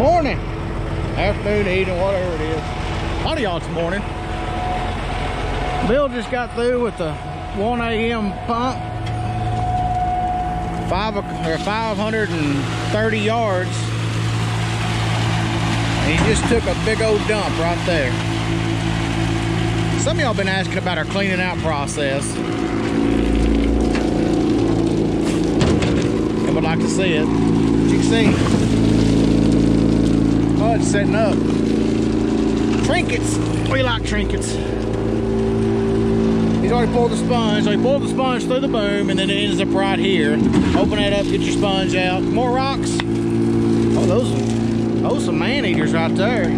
Morning, afternoon, evening, whatever it is. A lot of y'all it's morning. Bill just got through with the 1 a.m. pump. 530 yards. And he just took a big old dump right there. Some of y'all been asking about our cleaning out process and would like to see it. As you can see, oh, it's setting up. Trinkets. We like trinkets. He's already pulled the sponge. So he pulled the sponge through the boom, and then it ends up right here. Open that up, get your sponge out. More rocks. Oh, those are some man eaters right there.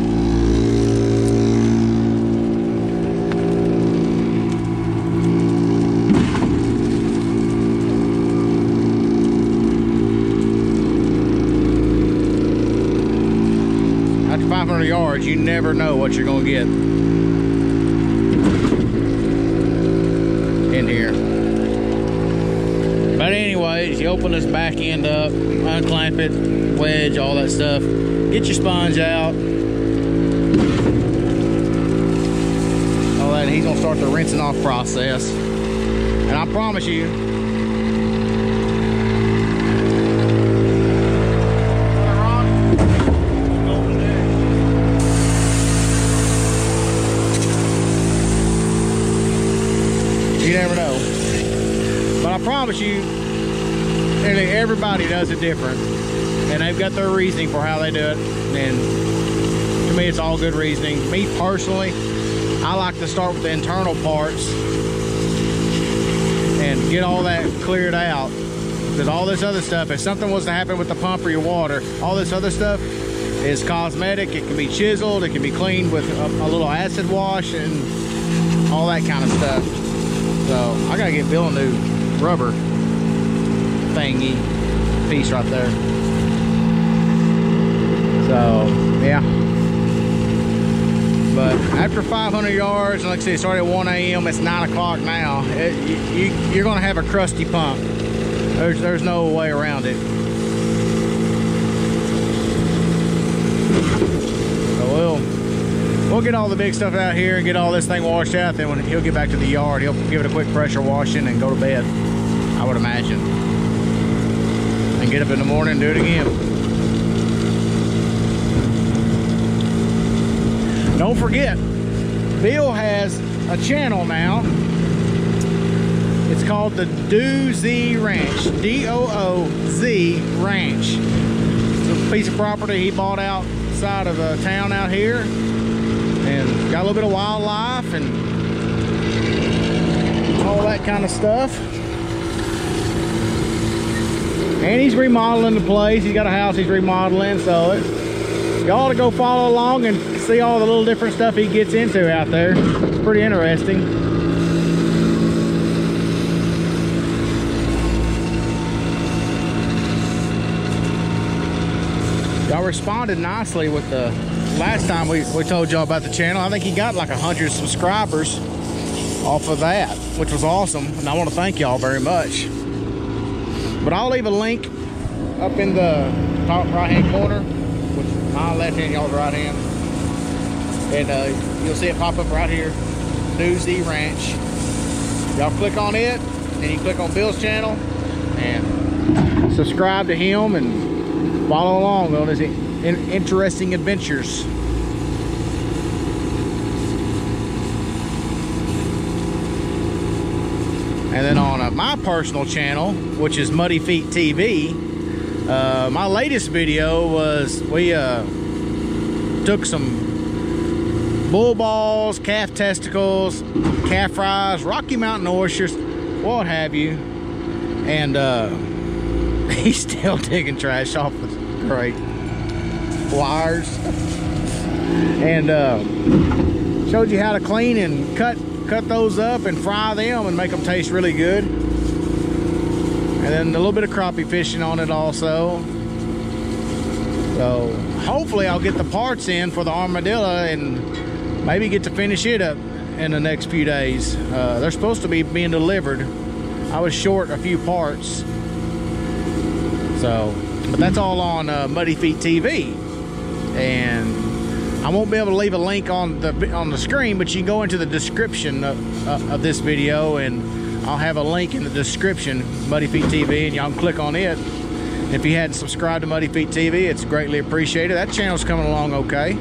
After 500 yards, you never know what you're gonna get in here. But anyways, you open this back end up, unclamp it, wedge, all that stuff. Get your sponge out. All that, and he's gonna start the rinsing off process. And I promise you, you never know. But I promise you, nearly everybody does it different. And they've got their reasoning for how they do it. And to me, it's all good reasoning. Me personally, I like to start with the internal parts and get all that cleared out. Because all this other stuff, if something was to happen with the pump or your water, all this other stuff is cosmetic. It can be chiseled, it can be cleaned with a little acid wash and all that kind of stuff. So I gotta get Bill a new rubber thingy piece right there. So yeah, but after 500 yards, and like I said, it started at 1 a.m. It's 9 o'clock now. You're gonna have a crusty pump. There's no way around it. So we'll get all the big stuff out here and get all this thing washed out. Then when he'll get back to the yard, he'll give it a quick pressure washing and go to bed, I would imagine. And get up in the morning and do it again. Don't forget, Bill has a channel now. It's called the Dooz Ranch, D-O-O-Z Ranch. It's a piece of property he bought outside of a town out here. And got a little bit of wildlife and all that kind of stuff. And he's remodeling the place. He's got a house he's remodeling, so y'all ought to go follow along and see all the little different stuff he gets into out there. It's pretty interesting. Y'all responded nicely with the last time we told y'all about the channel. I think he got like 100 subscribers off of that, which was awesome. And I want to thank y'all very much. But I'll leave a link up in the top right hand corner, which is my left hand, y'all's right hand. And you'll see it pop up right here, Dooz Ranch. Y'all click on it, and you click on Bill's channel and subscribe to him and follow along on his interesting adventures. And then on my personal channel, which is Muddyfeet TV, my latest video was we took some bull balls, calf testicles, calf fries, Rocky Mountain oysters, what have you, and he's still digging trash off the crate. Wires. And showed you how to clean and cut those up and fry them and make them taste really good. And then a little bit of crappie fishing on it also. So hopefully I'll get the parts in for the armadillo and maybe get to finish it up in the next few days. They're supposed to be being delivered. I was short a few parts. So, but that's all on Muddyfeet TV. And I won't be able to leave a link on the screen, but you can go into the description of this video, and I'll have a link in the description, Muddyfeet TV, and y'all can click on it. If you hadn't subscribed to Muddyfeet TV, it's greatly appreciated. That channel's coming along okay,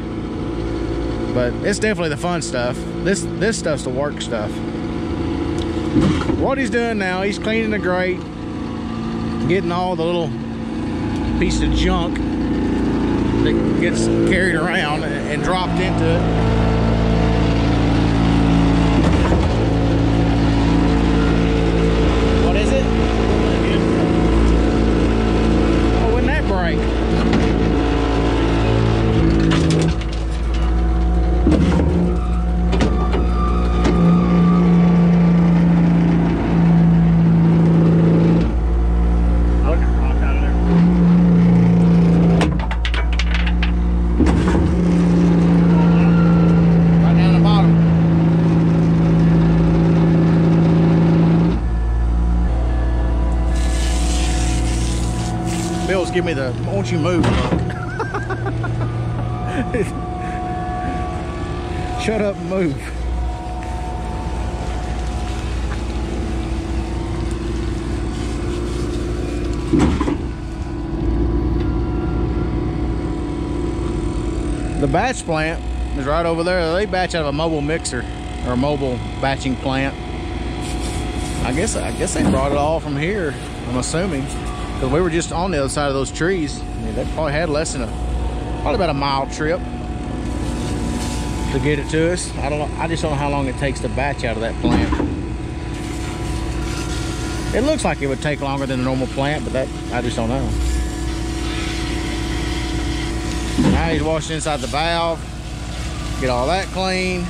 but it's definitely the fun stuff. This stuff's the work stuff. What he's doing now, he's cleaning the grate, getting all the little pieces of junk that gets carried around and dropped into it. What is it? Oh, wouldn't that break? Bill's give me the "won't you move" look. Shut up and move. The batch plant is right over there. They batch out of a mobile mixer or a mobile batching plant. I guess they brought it all from here, I'm assuming. Because we were just on the other side of those trees. I mean, they probably had less than probably about a mile trip to get it to us. I don't know. I just don't know how long it takes to batch out of that plant. It looks like it would take longer than a normal plant, but that I just don't know. Now he's washing inside the valve. Get all that clean.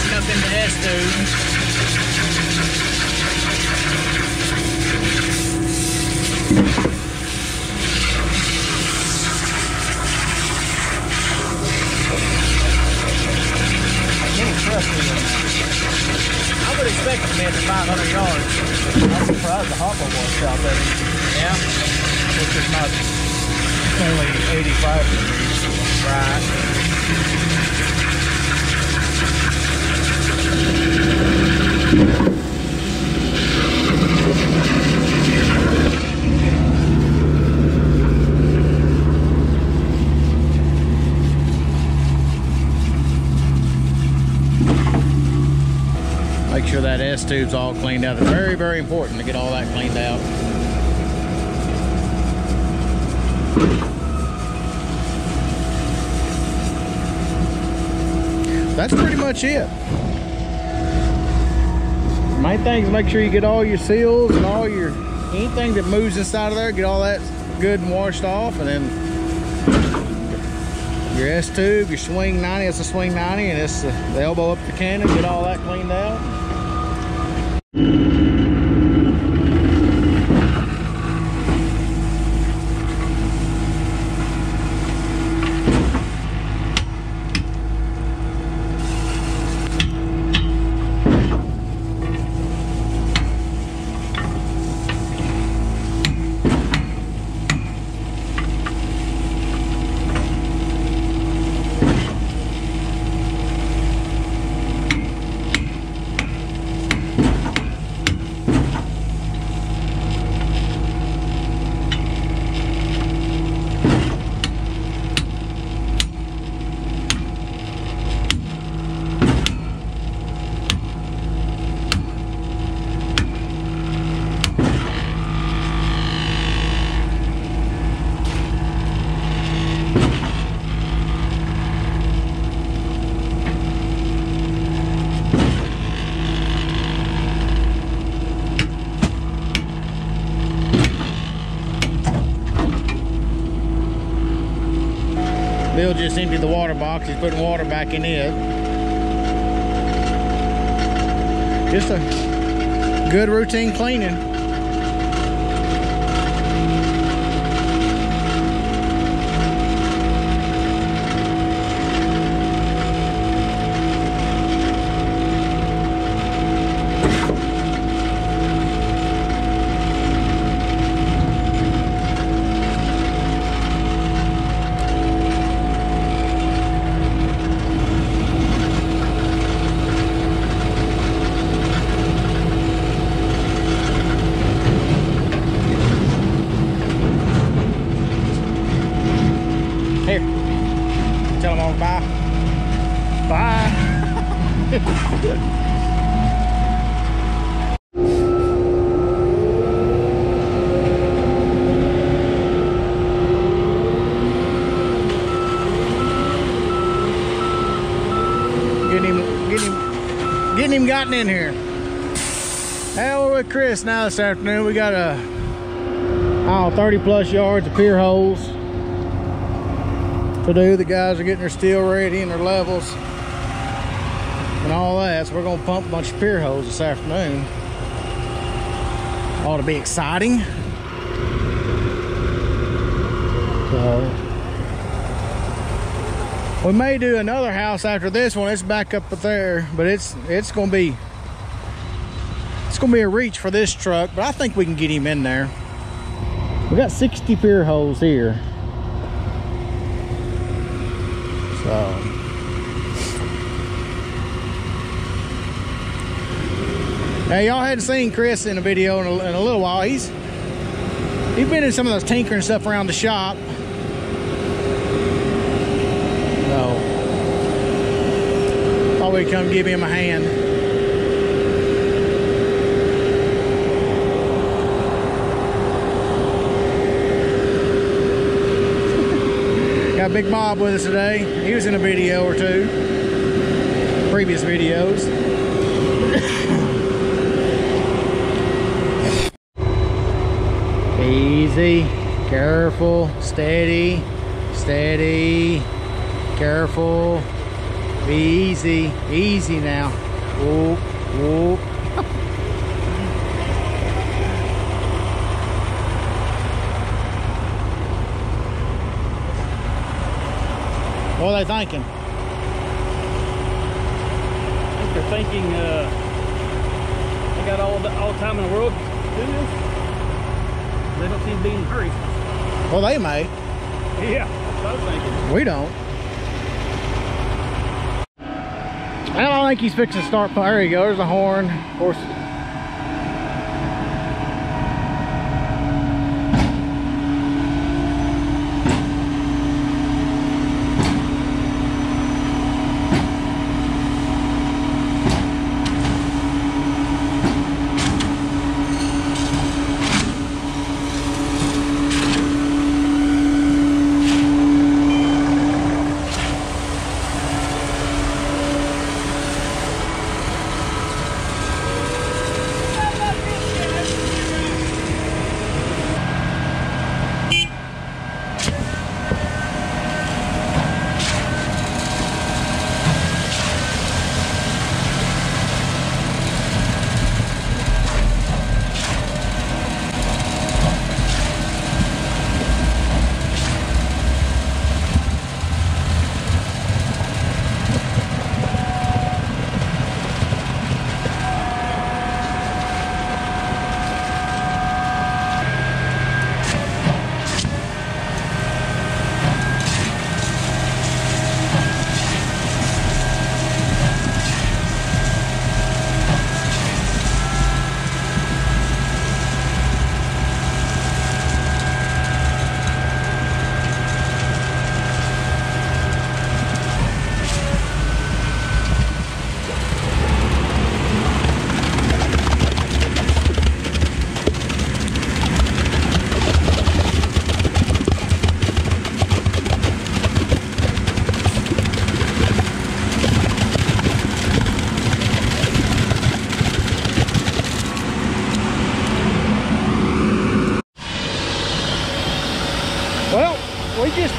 Up in the S tube. I would expect it to be at 500 yards. I'm surprised the hopper washed out there. Yeah, which is not only 85 degrees. Right. Make sure that S tube's all cleaned out. It's very, very important to get all that cleaned out. That's pretty much it. Main thing is make sure you get all your seals and all your anything that moves inside of there, get all that good and washed off, and then your S tube, your swing 90, it's a swing 90, and it's the elbow up the cannon, get all that cleaned out. Bill just emptied the water box. He's putting water back in it. Just a good routine cleaning. Here, tell them all bye. Bye. Getting him gotten in here. Hey, we're with Chris now this afternoon. We got 30 plus yards of pier holes to do. The guys are getting their steel ready and their levels and all that. So we're gonna pump a bunch of pier holes this afternoon. Ought to be exciting. So we may do another house after this one. It's back up there, but it's gonna be a reach for this truck, but I think we can get him in there. We got 60 pier holes here. So hey, y'all hadn't seen Chris in a video in a little while. He's been in some of those tinkering stuff around the shop. So thought we'd come give him a hand. Got Big Bob with us today. He was in a video or two, previous videos. Easy, careful, steady, steady, careful, easy, easy now. Whoop, whoop. What are they thinking? I think they're thinking they got all the time in the world to do this. They don't seem to be in a hurry. Well, they may. Yeah, that's what I was thinking. We don't. I don't think he's fixing to start. There you go. There's a horn. Of course.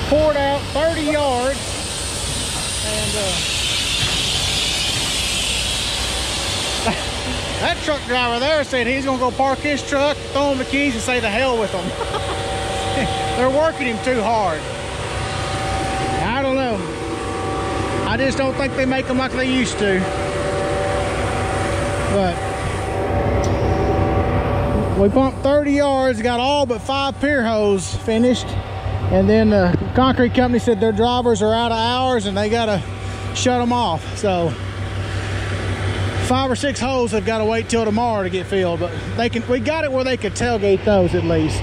poured out 30 yards. And that truck driver there said he's gonna go park his truck, throw him the keys and say to hell with them. They're working him too hard. I don't know. I just don't think they make them like they used to. But we pumped 30 yards, got all but 5 pier holes finished. And then the concrete company said their drivers are out of hours and they gotta shut them off. So 5 or 6 holes have got to wait till tomorrow to get filled. But they can. We got it where they could tailgate those at least.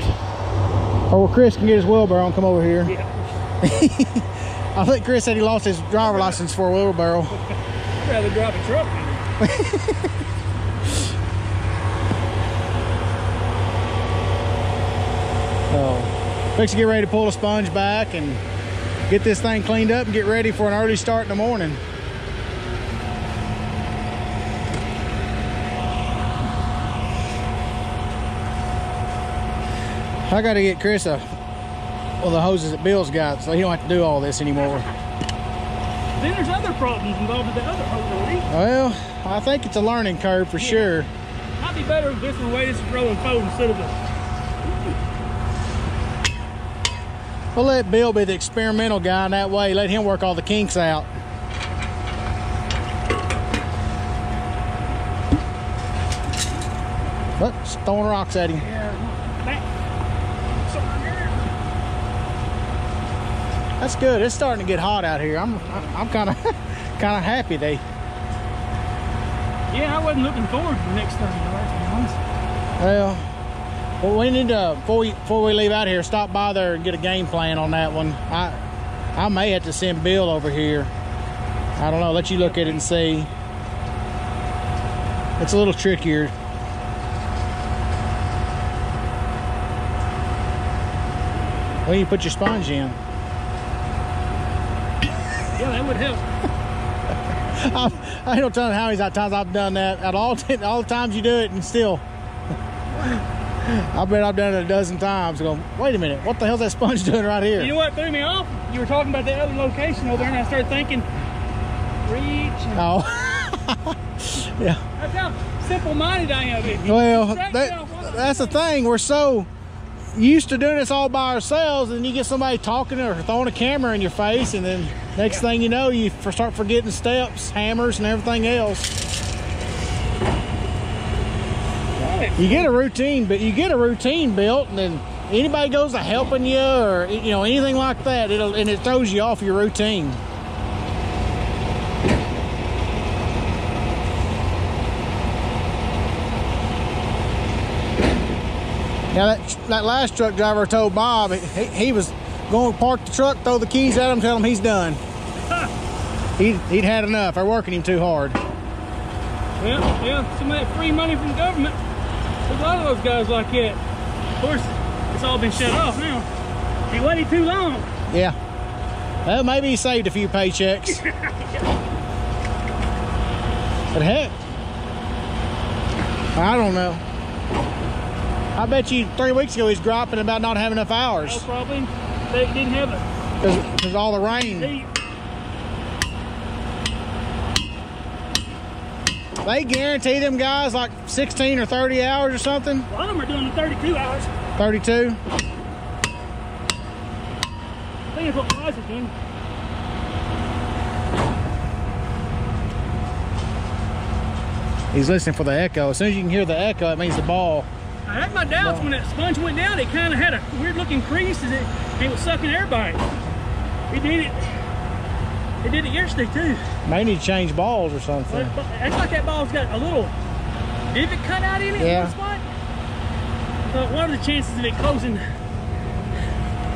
Or where Chris can get his wheelbarrow and come over here. Yeah. I think Chris said he lost his driver license for a wheelbarrow. I'd rather drive a truck. So, fix to get ready to pull the sponge back and get this thing cleaned up and get ready for an early start in the morning. I got to get Chris one of the hoses that Bill's got so he don't have to do all this anymore. Then there's other problems involved with the other hose. Well, I think it's a learning curve for sure. Might be better if this one way this is rolling forward instead of the. We'll let Bill be the experimental guy, and that way let him work all the kinks out. But it's throwing rocks at him. That's good. It's starting to get hot out here. I'm kind of happy they. Yeah, I wasn't looking forward to the next 30 yards, to be honest. Well, we need to before we leave out here, stop by there and get a game plan on that one. I may have to send Bill over here. I don't know. Let you look at it and see. It's a little trickier. Well, you put your sponge in. Yeah, that would help. I don't tell you how many times I've done that. At all the times you do it, and still, I bet I've done it a dozen times. Going, wait a minute, what the hell's that sponge doing right here? You know what threw me off? You were talking about that other location over there, and I started thinking, reach. Oh, yeah. That's how simple-minded I am. Well, that's the thing. We're so used to doing this all by ourselves, and you get somebody talking or throwing a camera in your face, and then next thing you know, you start forgetting steps, hammers, and everything else. You get a routine, but you get a routine built, and then anybody goes to helping you or anything like that, it throws you off your routine. Now that last truck driver told Bob he was going to park the truck, throw the keys at him, tell him he's done. He'd had enough. They're working him too hard. Yeah, some of that free money from the government. There's a lot of those guys like that. Of course, it's all been shut off now. He waited too long. Yeah. Well, maybe he saved a few paychecks. But heck, I don't know. I bet you 3 weeks ago he's griping about not having enough hours. Oh, probably. They didn't have it. Because all the rain. They guarantee them guys like 16 or 30 hours or something? A lot of them are doing the 32 hours. 32? I think that's what Price is doing. He's listening for the echo. As soon as you can hear the echo, it means the ball. I had my doubts when that sponge went down. It kind of had a weird looking crease as it was sucking air by it. It did it yesterday too. May need to change balls or something. It's like that ball's got a little divot cut out in it. Yeah. In one spot. So what are the chances of it closing?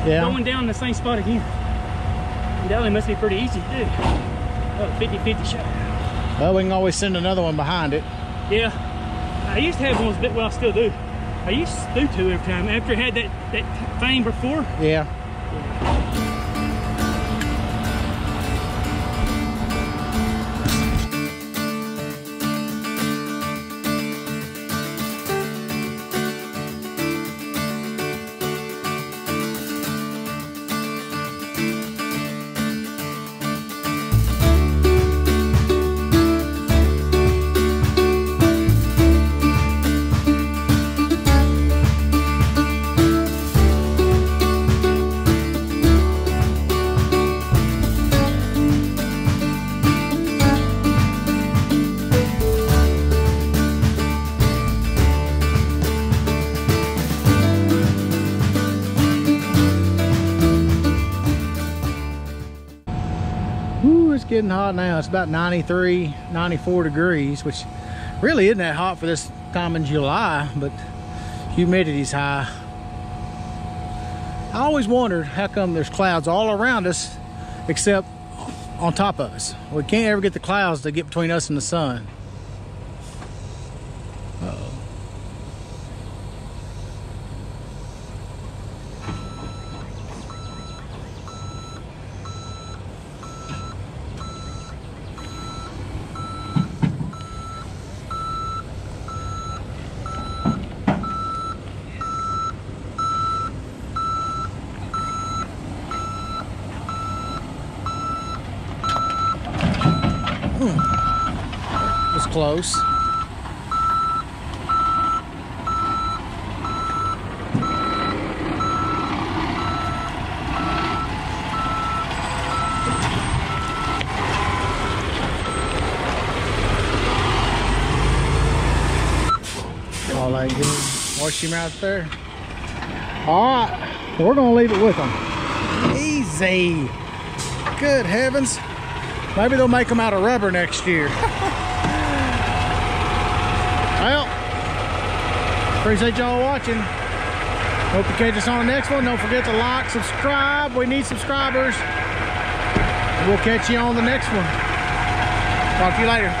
Yeah. Going down in the same spot again. That must be pretty easy to do. Oh, 50-50 shot. Well, we can always send another one behind it. Yeah. I used to have ones, well, I still do. I used to do 2 every time. After I had that thing before. Yeah. getting hot now. It's about 93, 94 degrees, which really isn't that hot for this time in July, but humidity's high. I always wondered how come there's clouds all around us except on top of us. We can't ever get the clouds to get between us and the sun. Uh-oh. Was close. All that good. Wash him out there. All right, we're gonna leave it with them. Easy. Good heavens. Maybe they'll make them out of rubber next year. Well, appreciate y'all watching. Hope you catch us on the next one. Don't forget to like, subscribe. We need subscribers. We'll catch you on the next one. Talk to you later.